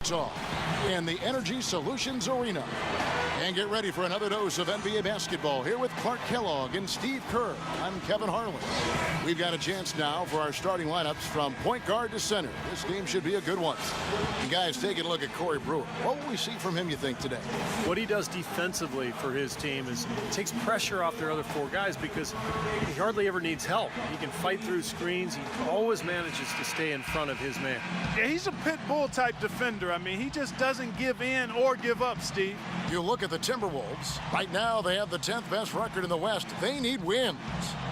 In the Energy Solutions Arena. And get ready for another dose of NBA basketball here with Clark Kellogg and Steve Kerr. I'm Kevin Harlan. We've got a chance now for our starting lineups from point guard to center. This game should be a good one. And guys, taking a look at Corey Brewer. What will we see from him, you think, today? What he does defensively for his team is takes pressure off their other four guys because he hardly ever needs help. He can fight through screens. He always manages to stay in front of his man. Yeah, he's a pit bull type defender. I mean, he just doesn't give in or give up, Steve. You look at the Timberwolves. Right now, they have the 10th best record in the West. They need wins.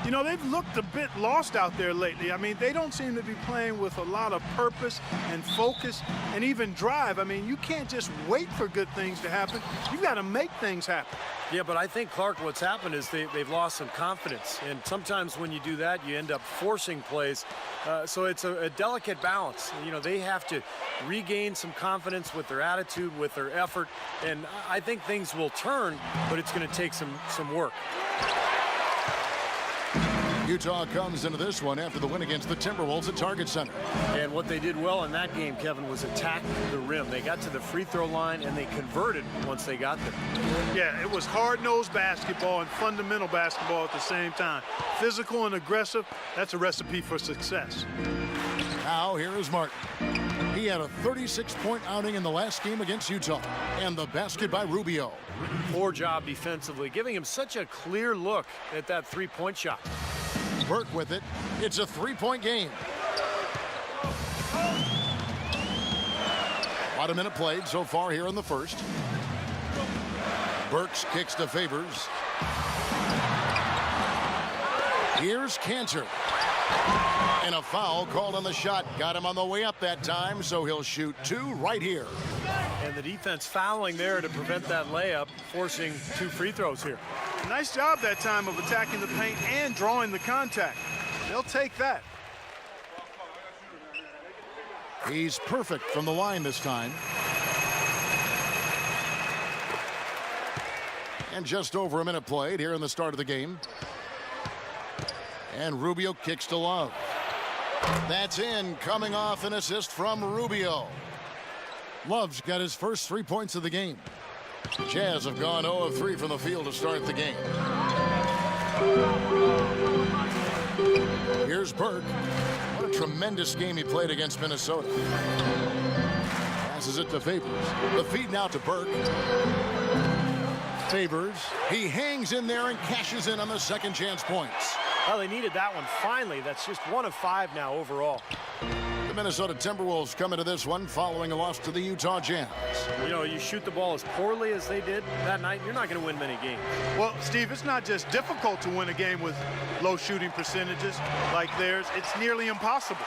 You know, they've looked a bit lost out there lately. I mean, they don't seem to be playing with a lot of purpose and focus and even drive. I mean, you can't just wait for good things to happen. You got to make things happen. Yeah, but I think, Clark, what's happened is they've lost some confidence. And sometimes when you do that, you end up forcing plays. So it's a delicate balance. You know, they have to regain some confidence with their attitude, with their effort. And I think things will turn, but it's going to take some work. Utah comes into this one after the win against the Timberwolves at Target Center. And what they did well in that game, Kevin, was attack the rim. They got to the free throw line, and they converted once they got there. Yeah, it was hard-nosed basketball and fundamental basketball at the same time. Physical and aggressive, that's a recipe for success. Now, here is Martin. He had a 36-point outing in the last game against Utah. And the basket by Rubio. Poor job defensively, giving him such a clear look at that three-point shot. Burke with it. It's a three-point game. About a minute played so far here in the first. Burks kicks to Favors. Here's Cantor. And a foul called on the shot. Got him on the way up that time, so he'll shoot two right here. And the defense fouling there to prevent that layup, forcing two free throws here. Nice job that time of attacking the paint and drawing the contact. They'll take that. He's perfect from the line this time. And just over a minute played here in the start of the game. And Rubio kicks to Love. That's in, coming off an assist from Rubio. Love's got his first 3 points of the game. Jazz have gone 0 of 3 from the field to start the game. Here's Burke. What a tremendous game he played against Minnesota. Passes it to Favors. The feed now to Burke. Favors. He hangs in there and cashes in on the second chance points. Well, they needed that one finally. That's just 1 of 5 now overall. The Minnesota Timberwolves come into this one following a loss to the Utah Jazz. You know, you shoot the ball as poorly as they did that night, you're not going to win many games. Well, Steve, it's not just difficult to win a game with low shooting percentages like theirs. It's nearly impossible.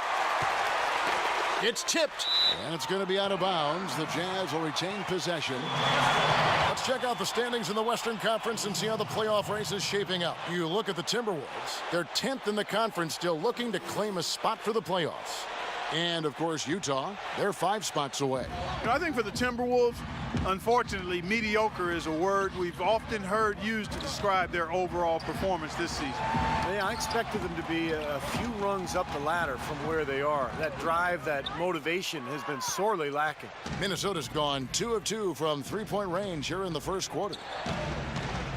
It's tipped. And it's going to be out of bounds. The Jazz will retain possession. Let's check out the standings in the Western Conference and see how the playoff race is shaping up. You look at the Timberwolves. They're 10th in the conference, still looking to claim a spot for the playoffs. And, of course, Utah, they're 5 spots away. You know, I think for the Timberwolves, unfortunately, mediocre is a word we've often heard used to describe their overall performance this season. Yeah, I expected them to be a few rungs up the ladder from where they are. That drive, that motivation has been sorely lacking. Minnesota's gone 2 of 2 from three-point range here in the first quarter.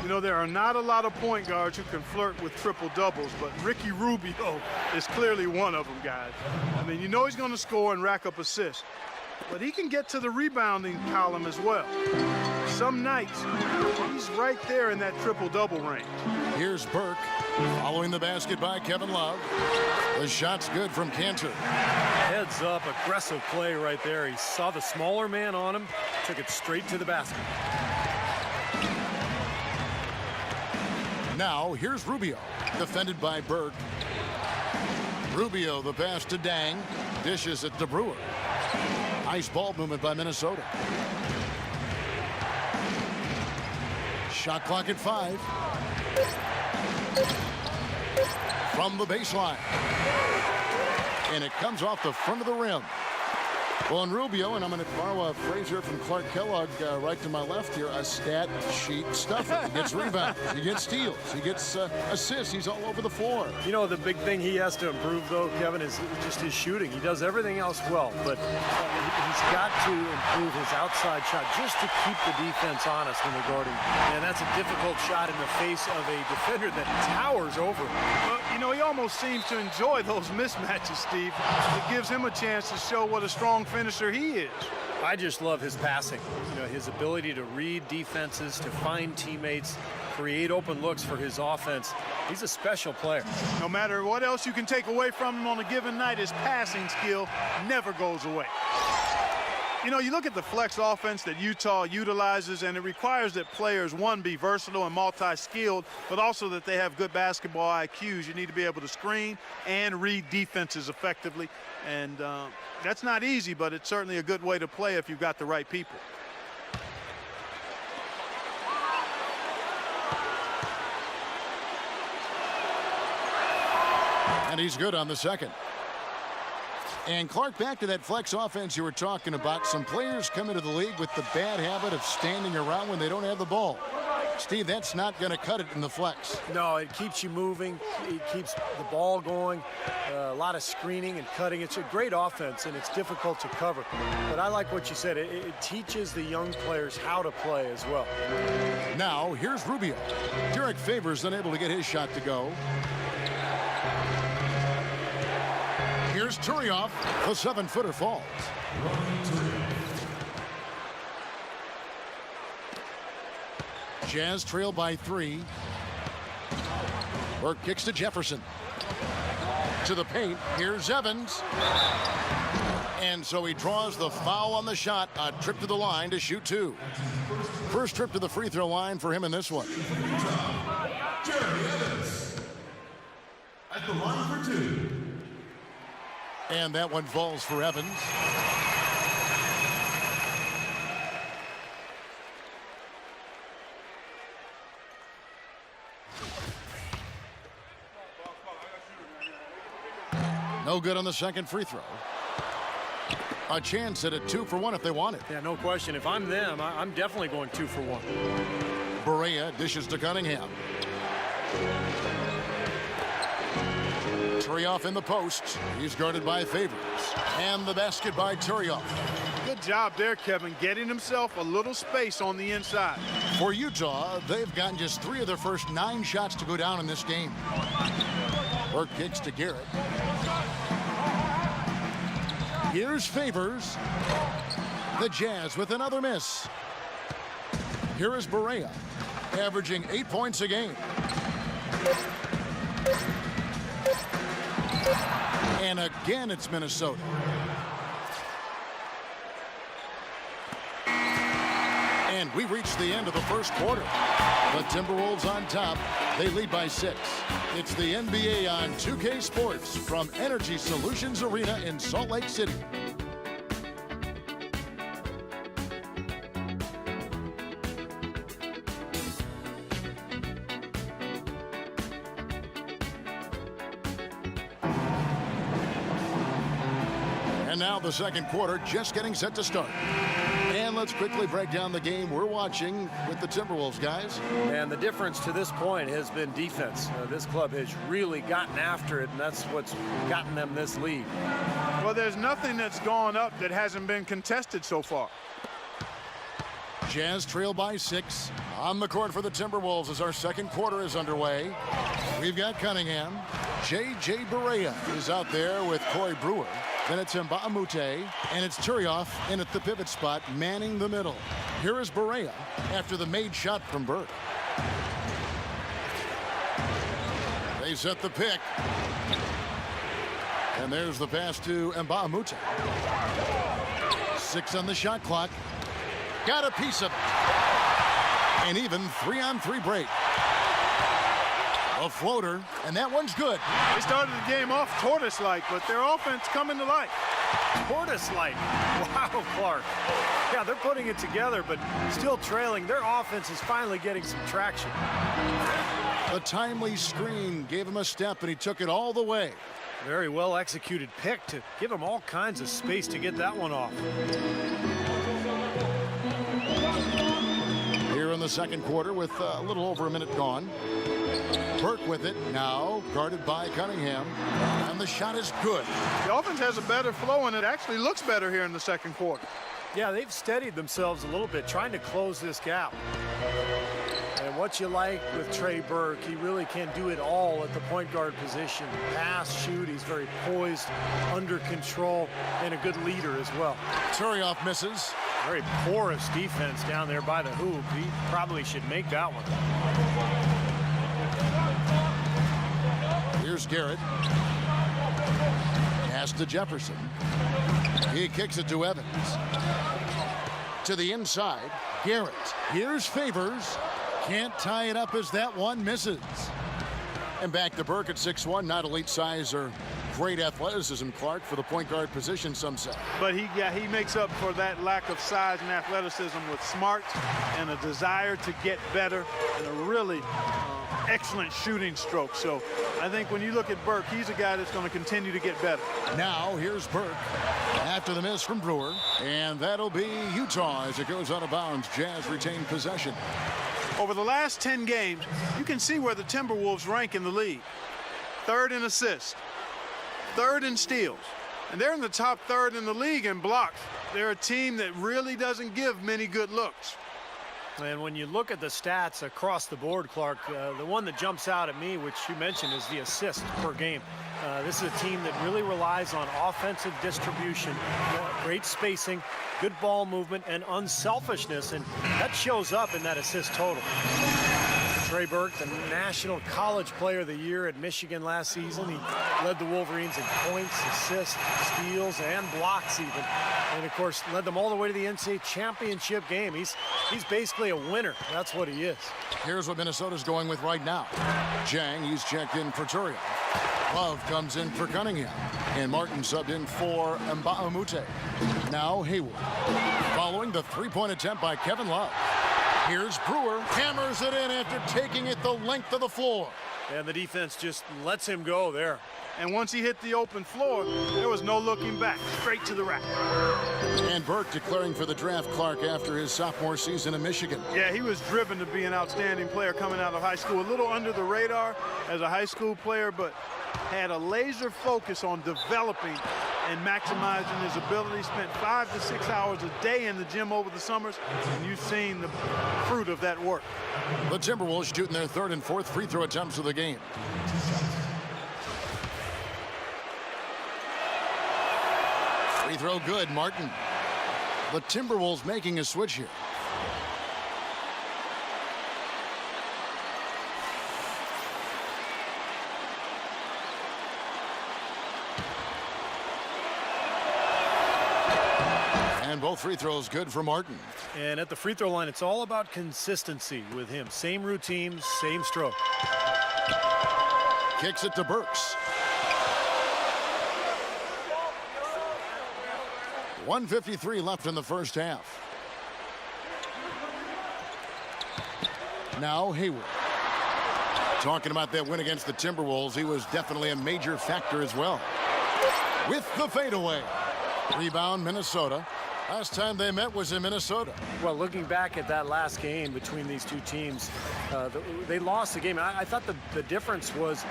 You know, there are not a lot of point guards who can flirt with triple-doubles, but Ricky Rubio is clearly one of them, guys. I mean, you know he's going to score and rack up assists, but he can get to the rebounding column as well. Some nights, he's right there in that triple-double range. Here's Burke, following the basket by Kevin Love. The shot's good from Cantor. Heads up, aggressive play right there. He saw the smaller man on him, took it straight to the basket. Now, here's Rubio, defended by Burke. Rubio, the pass to Dang. Dishes it to Brewer. Nice ball movement by Minnesota. Shot clock at 5. From the baseline. And it comes off the front of the rim. Well, and Rubio, and I'm going to borrow a phrase here from Clark Kellogg right to my left here, a stat sheet stuffer. He gets rebounds, he gets steals, he gets assists, he's all over the floor. You know, the big thing he has to improve, though, Kevin, is just his shooting. He does everything else well, but he's got to improve his outside shot just to keep the defense honest when they're guarding. And that's a difficult shot in the face of a defender that towers over. Well, you know, he almost seems to enjoy those mismatches, Steve. It gives him a chance to show what a strong finisher he is. I just love his passing. You know, his ability to read defenses, to find teammates, create open looks for his offense. He's a special player. No matter what else you can take away from him on a given night, his passing skill never goes away. You know, you look at the flex offense that Utah utilizes, and it requires that players, one, be versatile and multi-skilled, but also that they have good basketball IQs. You need to be able to screen and read defenses effectively. And that's not easy, but it's certainly a good way to play if you've got the right people. And he's good on the second. And Clark, back to that flex offense you were talking about. Some players come into the league with the bad habit of standing around when they don't have the ball. Steve, that's not going to cut it in the flex. No, it keeps you moving. It keeps the ball going. A lot of screening and cutting. It's a great offense, and it's difficult to cover. But I like what you said. It teaches the young players how to play as well. Now, here's Rubio. Derek Favors unable to get his shot to go. Here's Turioff. The 7-footer falls. Jazz trail by 3. Burke kicks to Jefferson. To the paint. Here's Evans. And so he draws the foul on the shot. A trip to the line to shoot 2. First trip to the free throw line for him in this one. Jeremy Evans at the line for 2. And that one falls for Evans. No good on the second free throw. A chance at a 2-for-1 if they want it. Yeah, no question. If I'm them, I'm definitely going 2 for 1. Barea dishes to Cunningham. Turioff in the post. He's guarded by Favors. And the basket by Turioff. Good job there, Kevin, getting himself a little space on the inside. For Utah, they've gotten just 3 of their first 9 shots to go down in this game. Burke kicks to Garrett. Here's Favors. The Jazz with another miss. Here is Barea, averaging 8 points a game. And again, it's Minnesota. And we reached the end of the first quarter. The Timberwolves on top. They lead by 6. It's the NBA on 2K Sports from Energy Solutions Arena in Salt Lake City. And now the second quarter just getting set to start. And let's quickly break down the game we're watching with the Timberwolves, guys. And the difference to this point has been defense. This club has really gotten after it, and that's what's gotten them this lead. Well, there's nothing that's gone up that hasn't been contested so far. Jazz trail by 6. On the court for the Timberwolves as our second quarter is underway. We've got Cunningham. J.J. Barea is out there with Corey Brewer. Then it's Mbamute, and it's Turioff in at the pivot spot, manning the middle. Here is Barea after the made shot from Burke. They set the pick. And there's the pass to Mbamute. 6 on the shot clock. Got a piece of it. And even 3-on-3 break. A floater, and that one's good. They started the game off tortoise-like, but their offense coming to life. Tortoise-like. Wow, Clark. Yeah, they're putting it together, but still trailing. Their offense is finally getting some traction. A timely screen gave him a step, and he took it all the way. Very well executed pick to give him all kinds of space to get that one off. Here in the second quarter with a little over a minute gone. Burke with it now, guarded by Cunningham, and the shot is good. The offense has a better flow, and it actually looks better here in the second quarter. Yeah, they've steadied themselves a little bit, trying to close this gap. And what you like with Trey Burke, he really can do it all at the point guard position. Pass, shoot, he's very poised, under control, and a good leader as well. Turioff misses. Very porous defense down there by the hoop. He probably should make that one. Here's Garrett. Pass to Jefferson. He kicks it to Evans. To the inside, Garrett. Here's Favors. Can't tie it up as that one misses. And back to Burke at 6'1", not elite size or great athleticism, Clark, for the point guard position, some say. But he makes up for that lack of size and athleticism with smarts and a desire to get better and a really excellent shooting stroke. So I think when you look at Burke, he's a guy that's going to continue to get better. Now here's Burke after the miss from Brewer. And that'll be Utah as it goes out of bounds. Jazz retain possession. Over the last 10 games, you can see where the Timberwolves rank in the league. Third in assists, third in steals, and they're in the top third in the league in blocks. They're a team that really doesn't give many good looks. And when you look at the stats across the board, Clark, the one that jumps out at me, which you mentioned, is the assists per game. This is a team that really relies on offensive distribution, great spacing, good ball movement, and unselfishness, and that shows up in that assist total. Trey Burke, the National College Player of the Year at Michigan last season. He led the Wolverines in points, assists, steals, and blocks even. And, of course, led them all the way to the NCAA championship game. He's basically a winner. That's what he is. Here's what Minnesota's going with right now. Jang, he's checked in for Turio. Love comes in for Cunningham. And Martin subbed in for Mbaumute. Now Hayward. Following the three-point attempt by Kevin Love. Here's Brewer. Hammers it in after taking it the length of the floor. And the defense just lets him go there. And once he hit the open floor, there was no looking back. Straight to the rack. And Burke declaring for the draft, Clark, after his sophomore season in Michigan. Yeah, he was driven to be an outstanding player coming out of high school. A little under the radar as a high school player, but had a laser focus on developing and maximizing his ability. Spent 5 to 6 hours a day in the gym over the summers, and you've seen the fruit of that work. The Timberwolves shooting their third and fourth free throw attempts of the game. Free throw good, Martin. The Timberwolves making a switch here. And both free throws good for Martin. And at the free throw line, it's all about consistency with him. Same routine, same stroke. Kicks it to Burks. 1:53 left in the first half. Now Hayward. Talking about that win against the Timberwolves, he was definitely a major factor as well. With the fadeaway. Rebound, Minnesota. Last time they met was in Minnesota. Well, looking back at that last game between these two teams, they lost the game. I thought the difference was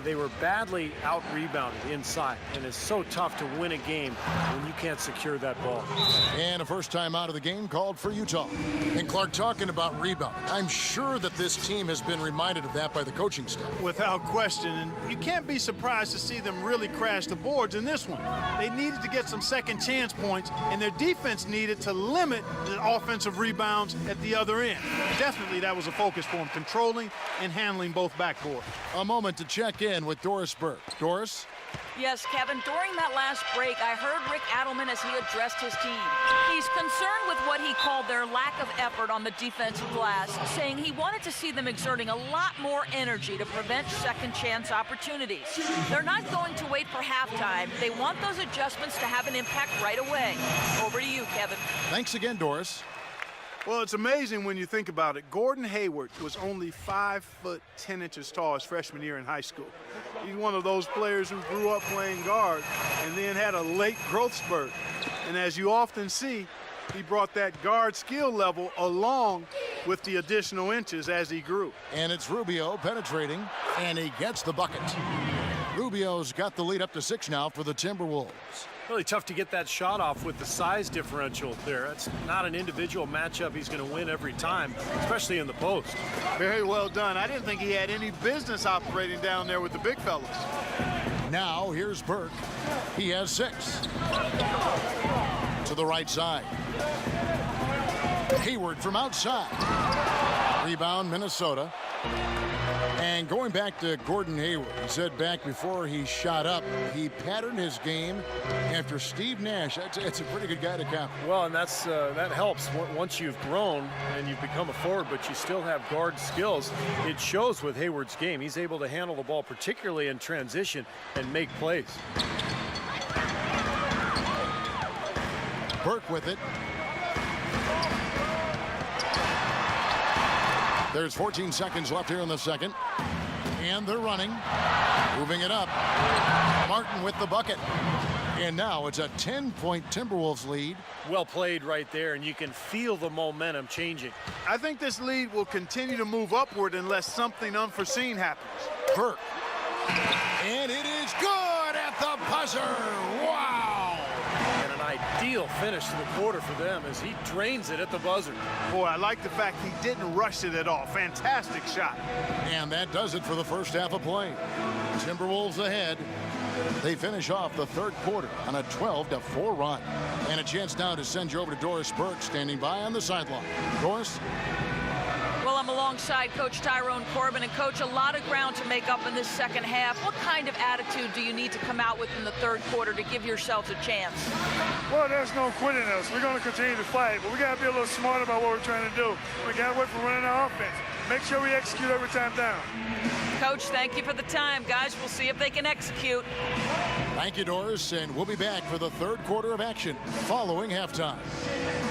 they were badly out-rebounded inside, and it's so tough to win a game when you can't secure that ball. And a first time out of the game called for Utah. And Clark, talking about rebound, I'm sure that this team has been reminded of that by the coaching staff. Without question, and you can't be surprised to see them really crash the boards in this one. They needed to get some second chance points, and their defense needed to limit the offensive rebounds at the other end. Definitely that was a focus for them, controlling and handling both backboards. A moment to check in with Doris Burke. Doris? Yes, Kevin, during that last break, I heard Rick Adelman as he addressed his team. He's concerned with what he called their lack of effort on the defensive glass, saying he wanted to see them exerting a lot more energy to prevent second chance opportunities. They're not going to wait for halftime. They want those adjustments to have an impact right away. Over to you, Kevin. Thanks again, Doris. Well, it's amazing when you think about it. Gordon Hayward was only 5'10" tall his freshman year in high school. He's one of those players who grew up playing guard and then had a late growth spurt. And as you often see, he brought that guard skill level along with the additional inches as he grew. And it's Rubio penetrating, and he gets the bucket. Rubio's got the lead up to 6 now for the Timberwolves. Really tough to get that shot off with the size differential there. It's not an individual matchup he's going to win every time, especially in the post. Very well done. I didn't think he had any business operating down there with the big fellas. Now here's Burke. He has 6. To the right side. Hayward from outside. Rebound, Minnesota. And going back to Gordon Hayward, he said back before he shot up, he patterned his game after Steve Nash. It's a pretty good guy to count. Well, and that helps once you've grown and you've become a forward, but you still have guard skills. It shows with Hayward's game. He's able to handle the ball, particularly in transition, and make plays. Burke with it. There's 14 seconds left here in the second. And they're running. Moving it up. Martin with the bucket. And now it's a 10-point Timberwolves lead. Well played right there, and you can feel the momentum changing. I think this lead will continue to move upward unless something unforeseen happens. Burke. And it is good at the buzzer. Wow. And an ideal finish to the quarter for them as he drains it at the buzzer. Boy, I like the fact he didn't rush it at all. Fantastic shot. And that does it for the first half of play. Timberwolves ahead. They finish off the third quarter on a 12-4 run. And a chance now to send you over to Doris Burke, standing by on the sideline. Doris? Well, I'm alongside Coach Tyrone Corbin. And, Coach, a lot of ground to make up in this second half. What kind of attitude do you need to come out with in the third quarter to give yourselves a chance? Well, there's no quitting us. We're going to continue to fight, but we got to be a little smart about what we're trying to do. We got to wait for running our offense. Make sure we execute every time down. Coach, thank you for the time. Guys, we'll see if they can execute. Thank you, Doris, and we'll be back for the third quarter of action following halftime.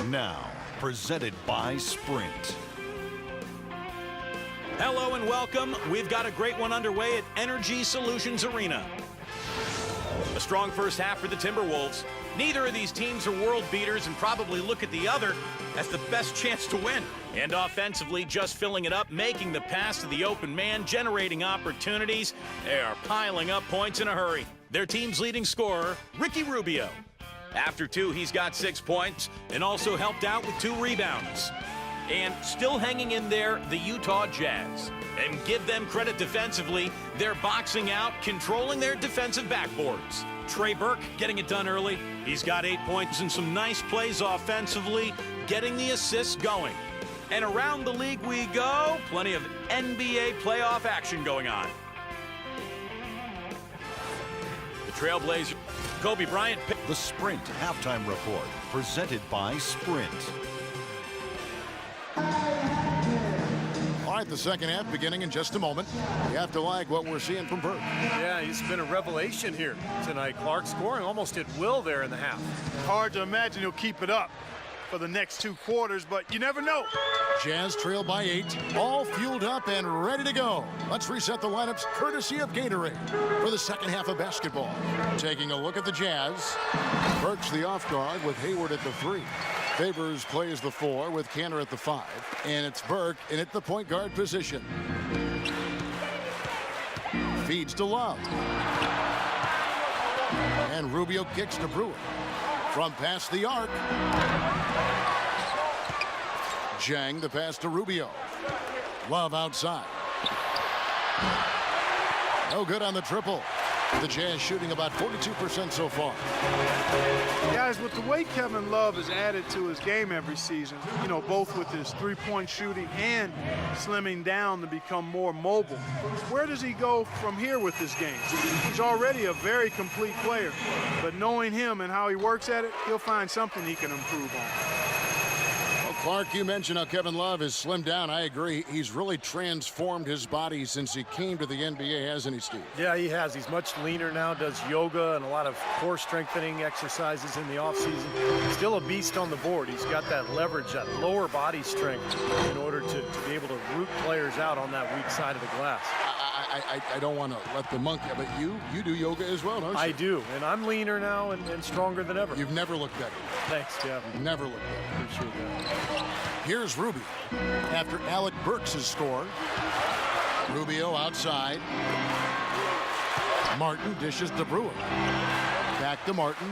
Now, presented by Sprint. Hello and welcome. We've got a great one underway at Energy Solutions Arena. A strong first half for the Timberwolves. Neither of these teams are world beaters and probably look at the other as the best chance to win. And offensively, just filling it up, making the pass to the open man, generating opportunities. They are piling up points in a hurry. Their team's leading scorer, Ricky Rubio. After 2, he's got 6 points and also helped out with 2 rebounds. And still hanging in there, the Utah Jazz. And give them credit defensively. They're boxing out, controlling their defensive backboards. Trey Burke getting it done early. He's got 8 points and some nice plays offensively, getting the assists going. And around the league we go. Plenty of NBA playoff action going on. The Trailblazers, Kobe Bryant. The Sprint Halftime Report, presented by Sprint. All right, the second half beginning in just a moment. You have to like what we're seeing from Burke. Yeah, he's been a revelation here tonight, Clark, scoring almost at will there in the half. Hard to imagine he'll keep it up for the next 2 quarters, but you never know. Jazz trail by 8, all fueled up and ready to go. Let's reset the lineups courtesy of Gatorade for the second half of basketball. Taking a look at the Jazz. Burke's the off guard with Hayward at the 3. Favors plays the 4 with Cantor at the 5. And it's Burke in at the point guard position. Feeds to Love. And Rubio kicks to Brewer. From past the arc. Jang the pass to Rubio. Love outside. No good on the triple. The Jazz shooting about 42% so far. Guys, with the way Kevin Love has added to his game every season, you know, both with his three-point shooting and slimming down to become more mobile, where does he go from here with this game? He's already a very complete player, but knowing him and how he works at it, he'll find something he can improve on. Clark, you mentioned how Kevin Love has slimmed down. I agree. He's really transformed his body since he came to the NBA, hasn't he, Steve? Yeah, he has. He's much leaner now, does yoga and a lot of core strengthening exercises in the offseason. Still a beast on the board. He's got that leverage, that lower body strength in order to be able to root players out on that weak side of the glass. I don't want to let the monkey, but you do yoga as well, don't you? I do, and I'm leaner now and stronger than ever. You've never looked better. Thanks, Jeff. You've never looked better. Appreciate that. Here's Ruby after Alec Burks' score. Rubio outside. Martin dishes to Brewer. Back to Martin.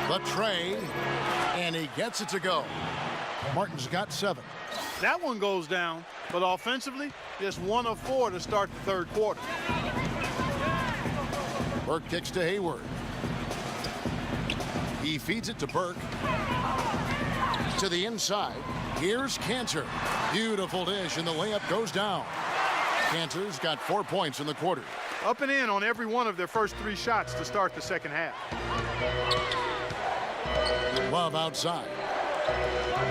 The tray. And he gets it to go. Martin's got 7. That one goes down, but offensively, just 1 of 4 to start the third quarter. Burke kicks to Hayward. He feeds it to Burke. To the inside. Here's Cantor. Beautiful dish, and the layup goes down. Cantor's got 4 points in the quarter. Up and in on every one of their first 3 shots to start the second half. Love outside.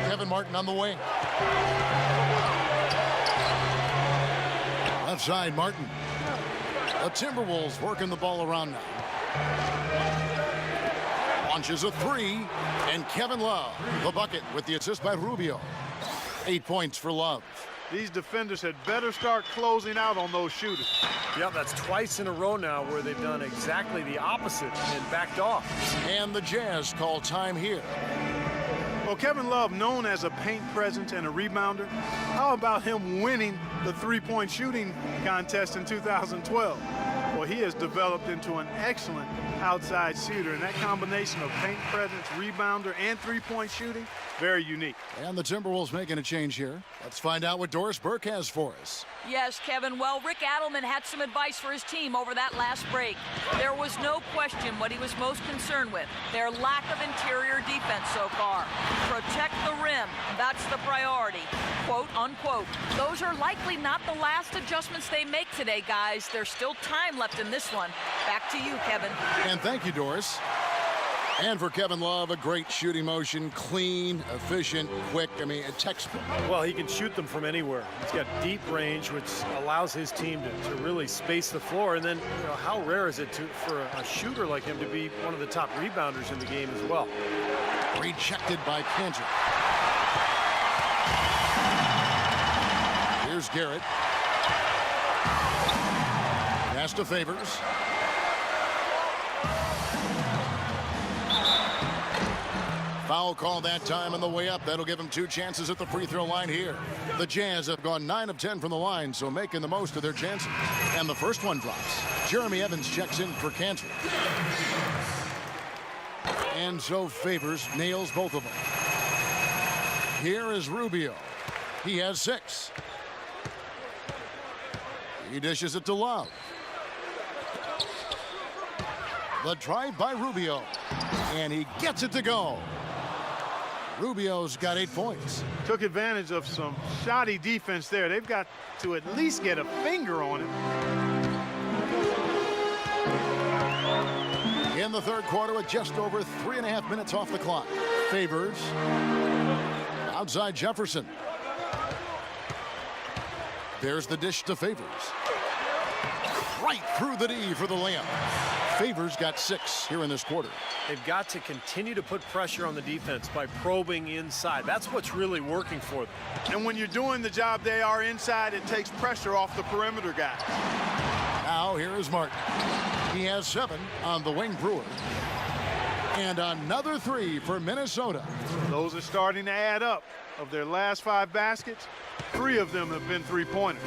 Kevin Martin on the wing. Left side, Martin. The Timberwolves working the ball around now. Launches a 3, and Kevin Love, the bucket with the assist by Rubio. 8 points for Love. These defenders had better start closing out on those shooters. Yeah, that's twice in a row now where they've done exactly the opposite and backed off. And the Jazz call time here. Well, Kevin Love, known as a paint presence and a rebounder, how about him winning the three-point shooting contest in 2012? Well, he has developed into an excellent outside shooter, and that combination of paint presence, rebounder, and three-point shooting, very unique. And the Timberwolves making a change here. Let's find out what Doris Burke has for us. Yes, Kevin. Well, Rick Adelman had some advice for his team over that last break. There was no question what he was most concerned with, their lack of interior defense so far. Protect the rim. That's the priority. Quote, unquote. Those are likely not the last adjustments they make today, guys. There's still time left in this one. Back to you, Kevin. And thank you, Doris. And for Kevin Love, a great shooting motion, clean, efficient, quick. I mean, a textbook. Well, he can shoot them from anywhere. He's got deep range, which allows his team to really space the floor. And then, you know, how rare is it for a shooter like him to be one of the top rebounders in the game as well? Rejected by Cantor. Here's Garrett. Pass to Favors. Foul call that time on the way up. That'll give him 2 chances at the free throw line here. The Jazz have gone 9 of 10 from the line, so making the most of their chances. And the first one drops. Jeremy Evans checks in for Cantor. And so Favors nails both of them. Here is Rubio. He has 6. He dishes it to Love. The drive by Rubio. And he gets it to go. Rubio's got 8 points. Took advantage of some shoddy defense there. They've got to at least get a finger on it. In the third quarter with just over 3.5 minutes off the clock. Favors. Outside Jefferson. There's the dish to Favors. Right through the D for the layup. Favors got 6 here in this quarter. They've got to continue to put pressure on the defense by probing inside. That's what's really working for them. And when you're doing the job they are inside, it takes pressure off the perimeter guys. Now here is Martin. He has 7 on the wing. Brewer. And another 3 for Minnesota. Those are starting to add up. Of their last 5 baskets, 3 of them have been three-pointers.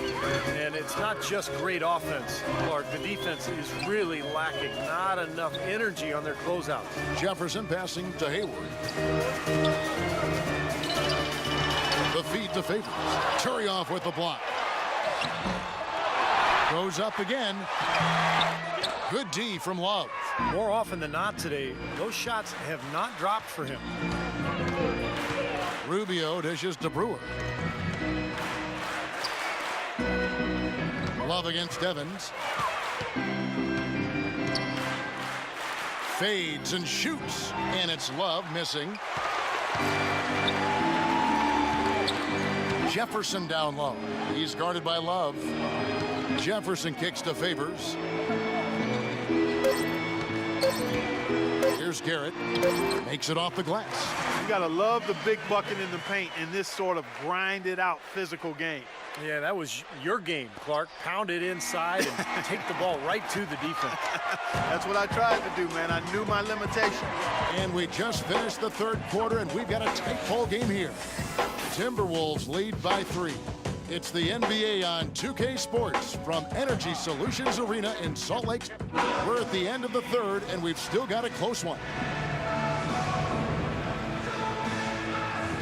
And it's not just great offense, Clark. The defense is really lacking. Not enough energy on their closeouts. Jefferson passing to Hayward. The feed to Favors. Turioff with the block. Goes up again. Good D from Love. More often than not today, those shots have not dropped for him. Rubio dishes to Brewer. Love against Evans. Fades and shoots. And it's Love missing. Jefferson down low. He's guarded by Love. Jefferson kicks to Favors. Here's Garrett. Makes it off the glass. You got to love the big bucket in the paint in this sort of grinded out physical game. Yeah, that was your game, Clark. Pound it inside and take the ball right to the defense. That's what I tried to do, man. I knew my limitations. And we just finished the third quarter, and we've got a tight ball game here. Timberwolves lead by 3. It's the NBA on 2K Sports from Energy Solutions Arena in Salt Lake. We're at the end of the third, and we've still got a close one.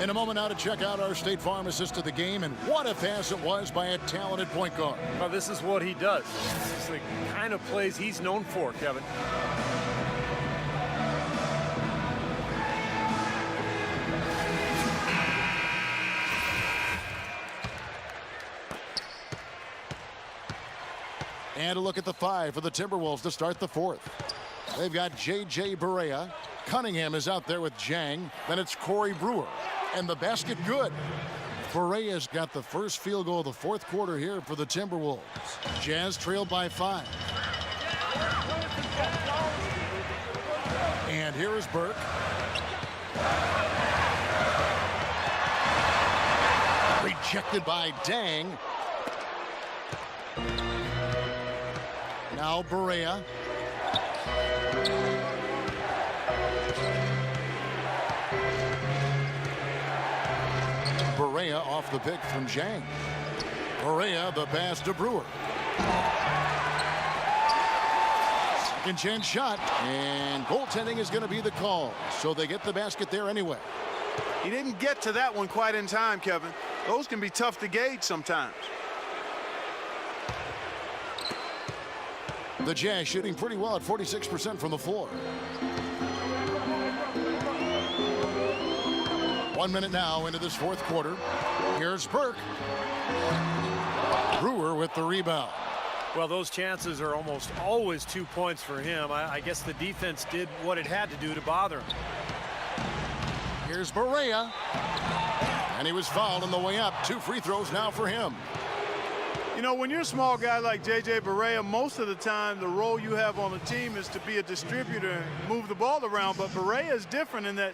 In a moment now to check out our State Farm assist of the game, and what a pass it was by a talented point guard. Well, this is what he does. This is the kind of plays he's known for, Kevin. And a look at the 5 for the Timberwolves to start the fourth. They've got J.J. Barea. Cunningham is out there with Jang. Then it's Corey Brewer. And the basket good. Barea's got the first field goal of the fourth quarter here for the Timberwolves. Jazz trailed by 5. And here is Burke. Rejected by Dang. Now Barea. Barea off the pick from Jang. Barea the pass to Brewer. Second chance shot, and goaltending is going to be the call. So they get the basket there anyway. He didn't get to that one quite in time, Kevin. Those can be tough to gauge sometimes. The Jazz shooting pretty well at 46% from the floor. 1 minute now into this fourth quarter. Here's Burke. Brewer with the rebound. Well, those chances are almost always 2 points for him. I guess the defense did what it had to do to bother him. Here's Barea. And he was fouled on the way up. 2 free throws now for him. You know, when you're a small guy like J.J. Barea, most of the time the role you have on the team is to be a distributor and move the ball around. But Barea is different in that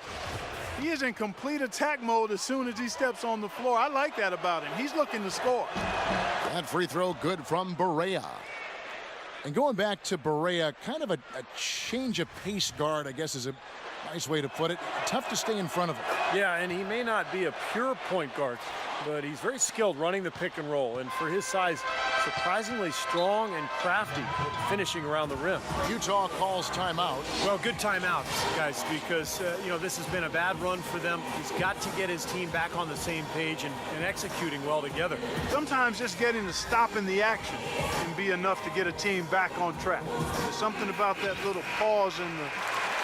he is in complete attack mode as soon as he steps on the floor. I like that about him. He's looking to score. That free throw good from Barea. And going back to Barea, kind of a change of pace guard, I guess is a nice way to put it. Tough to stay in front of him. Yeah, and he may not be a pure point guard, but he's very skilled running the pick and roll. And for his size, surprisingly strong and crafty finishing around the rim. Utah calls timeout. Well, good timeout, guys, because, you know, this has been a bad run for them. He's got to get his team back on the same page and executing well together. Sometimes just getting to stop in the action can be enough to get a team back on track. There's something about that little pause in the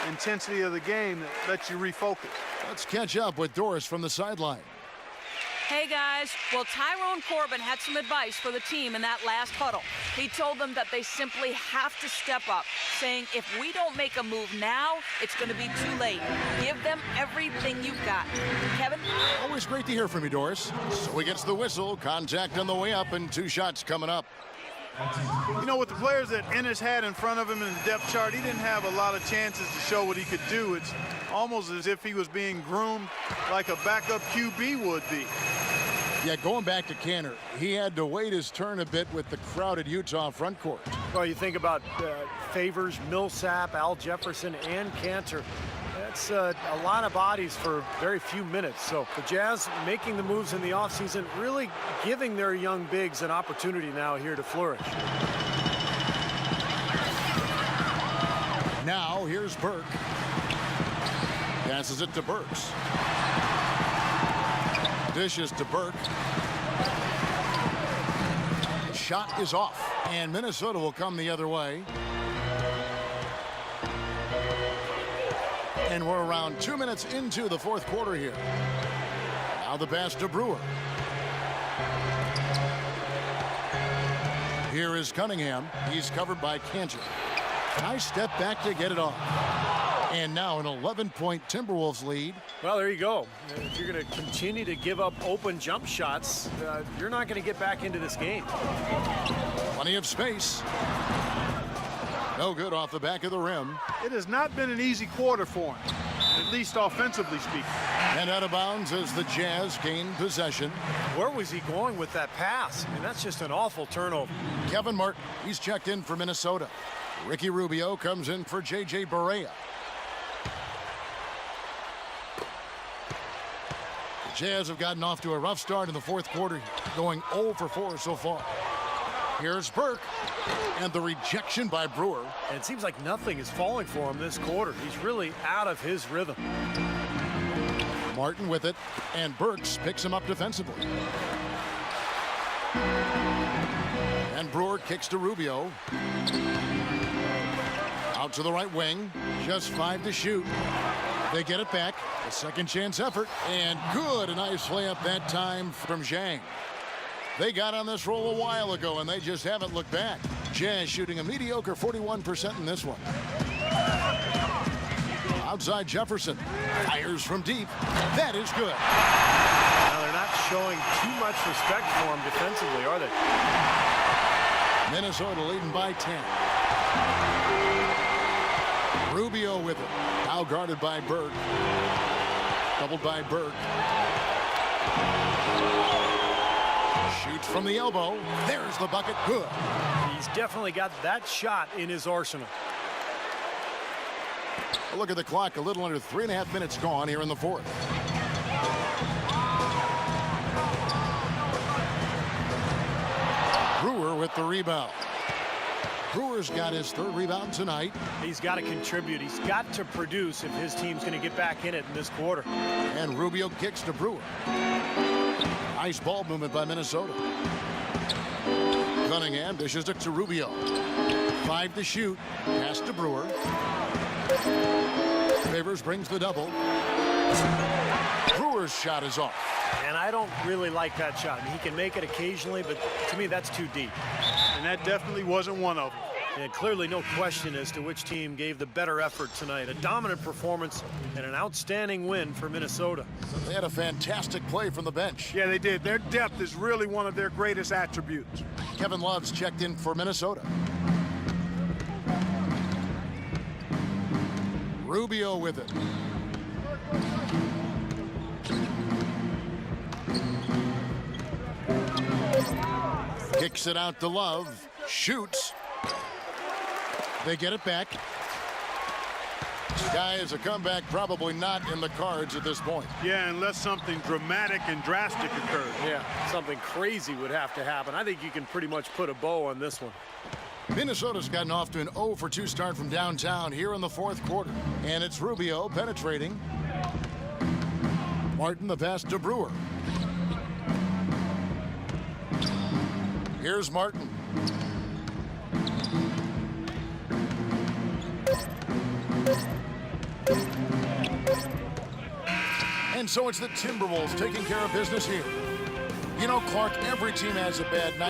intensity of the game that lets you refocus. Let's catch up with Doris from the sideline. Hey guys, well, Tyrone Corbin had some advice for the team in that last huddle. He told them that they simply have to step up, saying if we don't make a move now, it's going to be too late. Give them everything you've got. Kevin? Always great to hear from you, Doris. So he gets the whistle, contact on the way up, and 2 shots coming up. You know, with the players that Ennis had in front of him in the depth chart, he didn't have a lot of chances to show what he could do. It's almost as if he was being groomed like a backup QB would be. Yeah, going back to Canner, he had to wait his turn a bit with the crowded Utah front court. Well, you think about Favors, Millsap, Al Jefferson, and Cantor. That's a lot of bodies for very few minutes. So the Jazz making the moves in the offseason, really giving their young bigs an opportunity now here to flourish. Now here's Burke. Passes it to Burks. Dishes to Burke. Shot is off, and Minnesota will come the other way. And we're around 2 minutes into the fourth quarter here. Now the pass to Brewer. Here is Cunningham. He's covered by Cantor. Nice step back to get it off. And now an 11-point Timberwolves lead. Well, there you go. If you're going to continue to give up open jump shots, you're not going to get back into this game. Plenty of space. No good off the back of the rim. It has not been an easy quarter for him, at least offensively speaking. And out of bounds as the Jazz gain possession. Where was he going with that pass? I mean, that's just an awful turnover. Kevin Martin, he's checked in for Minnesota. Ricky Rubio comes in for J.J. Barea. Jazz have gotten off to a rough start in the fourth quarter, going 0 for 4 so far. Here's Burke, and the rejection by Brewer. And it seems like nothing is falling for him this quarter. He's really out of his rhythm. Martin with it, and Burks picks him up defensively. And Brewer kicks to Rubio. Out to the right wing, just 5 to shoot. They get it back, a second chance effort, and good, a nice layup that time from Zhang. They got on this roll a while ago, and they just haven't looked back. Jazz shooting a mediocre 41% in this one. Outside Jefferson, fires from deep. That is good. Now they're not showing too much respect for him defensively, are they? Minnesota leading by 10. Rubio with it. Now guarded by Burke. Doubled by Burke. Shoots from the elbow. There's the bucket. Good. He's definitely got that shot in his arsenal. Look at the clock. A little under 3.5 minutes gone here in the fourth. Brewer with the rebound. Brewer's got his 3rd rebound tonight. He's got to contribute. He's got to produce if his team's going to get back in it in this quarter. And Rubio kicks to Brewer. Nice ball movement by Minnesota. Cunningham dishes it to Rubio. 5 to shoot. Pass to Brewer. Favors brings the double. Brewer's shot is off. And I don't really like that shot. I mean, he can make it occasionally, but to me, that's too deep. And that definitely wasn't one of them. And clearly no question as to which team gave the better effort tonight. A dominant performance and an outstanding win for Minnesota. They had a fantastic play from the bench. Yeah, they did. Their depth is really one of their greatest attributes. Kevin Love's checked in for Minnesota. Rubio with it. Kicks it out to Love. Shoots. They get it back. Guys, a comeback probably not in the cards at this point. Yeah, unless something dramatic and drastic occurs. Yeah, something crazy would have to happen. I think you can pretty much put a bow on this one. Minnesota's gotten off to an 0 for 2 start from downtown here in the fourth quarter. And it's Rubio penetrating. Martin the pass to Brewer. Here's Martin. And so it's the Timberwolves taking care of business here. You know, Clark, every team has a bad night.